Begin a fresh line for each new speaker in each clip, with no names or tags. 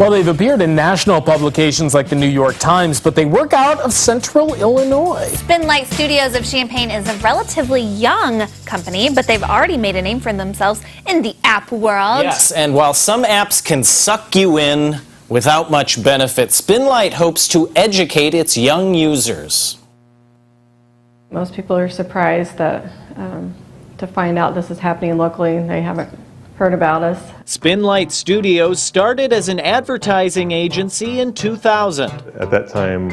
Well, they've appeared in national publications like the New York Times, but they work out of Central Illinois.
Spinlight Studios of Champaign is a relatively young company, but they've already made a name for themselves in the app world.
Yes, and while some apps can suck you in without much benefit, Spinlight hopes to educate its young users.
Most people are surprised that to find out this is happening locally. They haven't heard about us.
Spinlight Studios started as an advertising agency in 2000.
At that time,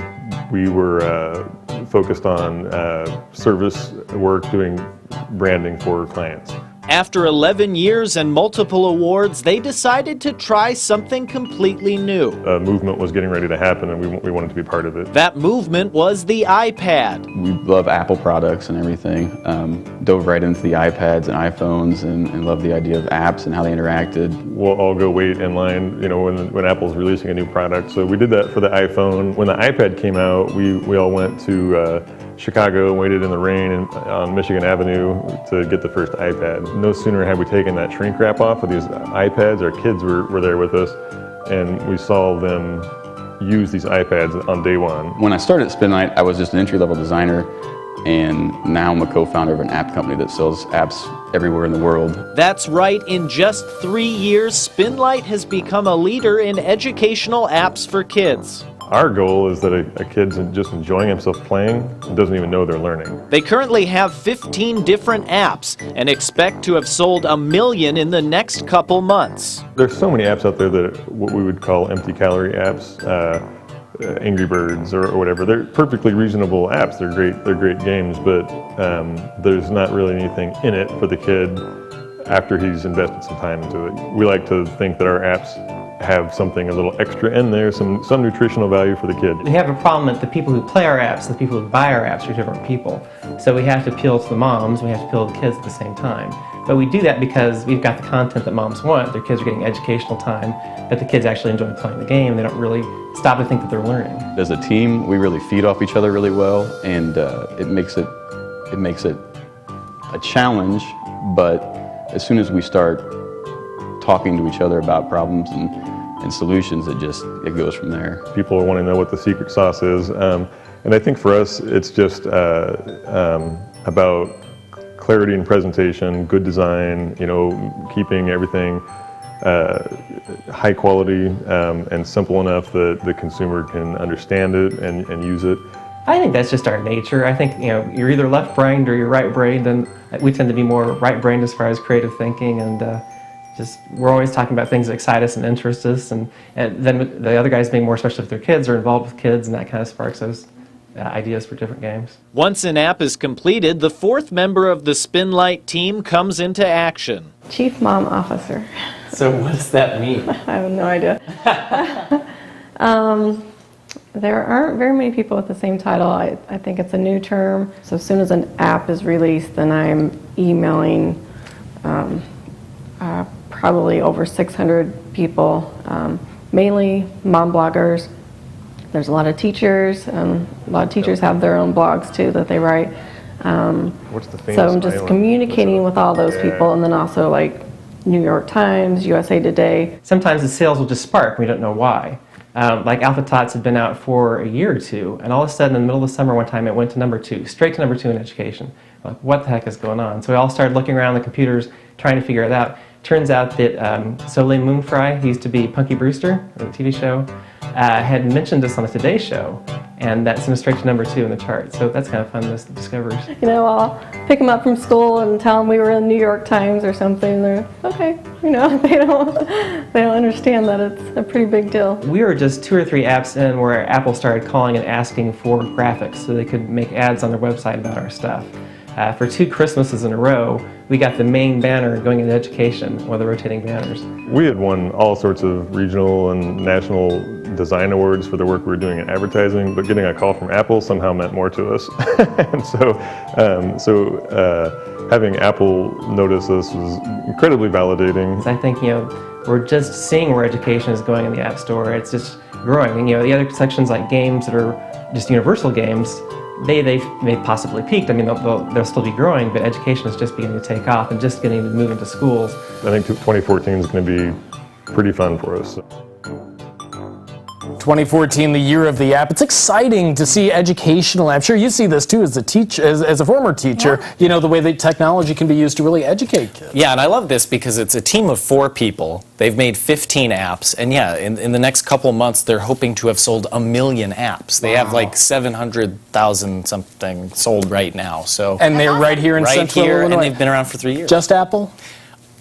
we were focused on service work, doing branding for clients.
After 11 years and multiple awards, they decided to try something completely new.
A movement was getting ready to happen, and we wanted to be part of it.
That movement was the iPad.
We love Apple products and everything. Dove right into the iPads and iPhones and loved the idea of apps and how they interacted.
We'll all go wait in line, you know, when Apple's releasing a new product. So we did that for the iPhone. When the iPad came out, we all went to Chicago, waited in the rain on Michigan Avenue to get the first iPad. No sooner had we taken that shrink wrap off of these iPads, our kids were there with us, and we saw them use these iPads on day one.
When I started at Spinlight, I was just an entry-level designer, and now I'm a co-founder of an app company that sells apps everywhere in the world.
That's right, in just 3 years, Spinlight has become a leader in educational apps for kids.
Our goal is that a kid's just enjoying himself playing and doesn't even know they're learning.
They currently have 15 different apps and expect to have sold 1 million in the next couple months.
There's so many apps out there that are what we would call empty calorie apps, Angry Birds or whatever. They're perfectly reasonable apps. They're great games, but there's not really anything in it for the kid after he's invested some time into it. We like to think that our apps have something a little extra in there, some nutritional value for the kid.
We have a problem that the people who play our apps, the people who buy our apps are different people. So we have to appeal to the moms, we have to appeal to the kids at the same time. But we do that because we've got the content that moms want. Their kids are getting educational time, but the kids actually enjoy playing the game. They don't really stop to think that they're learning.
As a team, we really feed off each other really well, and it makes it a challenge, but as soon as we start talking to each other about problems and solutions, it goes from there.
People want to know what the secret sauce is, and I think for us it's just about clarity in presentation, good design, you know, keeping everything high quality and simple enough that the consumer can understand it and use it.
I think that's just our nature. I think, you know, you're either left-brained or you're right-brained, and we tend to be more right-brained as far as creative thinking, and we're always talking about things that excite us and interest us, and then the other guys being more, especially if their kids are involved with kids, and that kind of sparks those ideas for different games.
Once an app is completed, the fourth member of the Spinlight team comes into action.
Chief Mom Officer.
So what does that mean?
I have no idea. There aren't very many people with the same title. I think it's a new term. So as soon as an app is released, then I'm emailing probably over 600 people, mainly mom bloggers. There's a lot of teachers, a lot of teachers have their own blogs too that they write.
What's the famous
so I'm just
island?
communicating with all those people, and then also like New York Times, USA Today.
Sometimes the sales will just spark, we don't know why. Like Alpha Tots had been out for a year or two, and all of a sudden in the middle of the summer one time it went to number 2, straight to number 2 in education. Like, what the heck is going on? So we all started looking around the computers trying to figure it out. Turns out that Soleil Moonfry, who used to be Punky Brewster, the TV show, had mentioned us on the Today Show, and that sent us straight to number 2 in the chart. So that's kind of fun, those discoveries.
You know, I'll pick them up from school and tell them we were in the New York Times or something. They're okay, you know, they don't understand that it's a pretty big deal.
We were just 2 or 3 apps in where Apple started calling and asking for graphics so they could make ads on their website about our stuff. For 2 Christmases in a row, we got the main banner going into education, one of the rotating banners.
We had won all sorts of regional and national design awards for the work we were doing in advertising, but getting a call from Apple somehow meant more to us. And so having Apple notice us was incredibly validating.
I think, you know, we're just seeing where education is going in the App Store. It's just growing. And, you know, the other sections like games that are just universal games, they may possibly peaked. I mean, they'll still be growing, but education is just beginning to take off and just getting to move into schools.
I think 2014 is going to be pretty fun for us.
2014, the year of the app. It's exciting to see educational. I'm sure you see this too as a teacher, as a former teacher.
Yeah.
You know, the way that technology can be used to really educate kids.
Yeah, and I love this because it's a team of 4 people. They've made 15 apps, and yeah, in the next couple months, they're hoping to have sold 1 million apps. They have like 700,000 something sold right now. So
And they're right here in
right
Central
here,
Illinois.
and they've been around for 3 years.
Just Apple?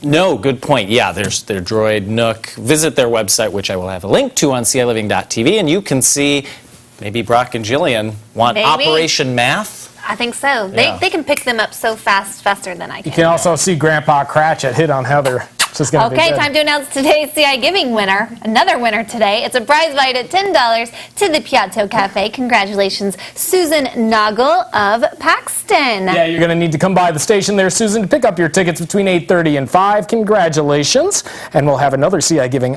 No, good point. Yeah, there's their Droid, Nook. Visit their website, which I will have a link to on ciLiving.tv, and you can see maybe Brock and Jillian want
Maybe.
Operation Math.
I think so.
Yeah.
They can pick them up so fast, faster than I can.
You can also see Grandpa Cratchit hit on Heather. It's gonna be
Okay,
good.
time to announce today's CI Giving winner. Another winner today. It's a prize valued at $10 to the Piatto Cafe. Congratulations, Susan Noggle of Paxton.
Yeah, you're going to need to come by the station there, Susan, to pick up your tickets between 8:30 and 5. Congratulations. And we'll have another CI Giving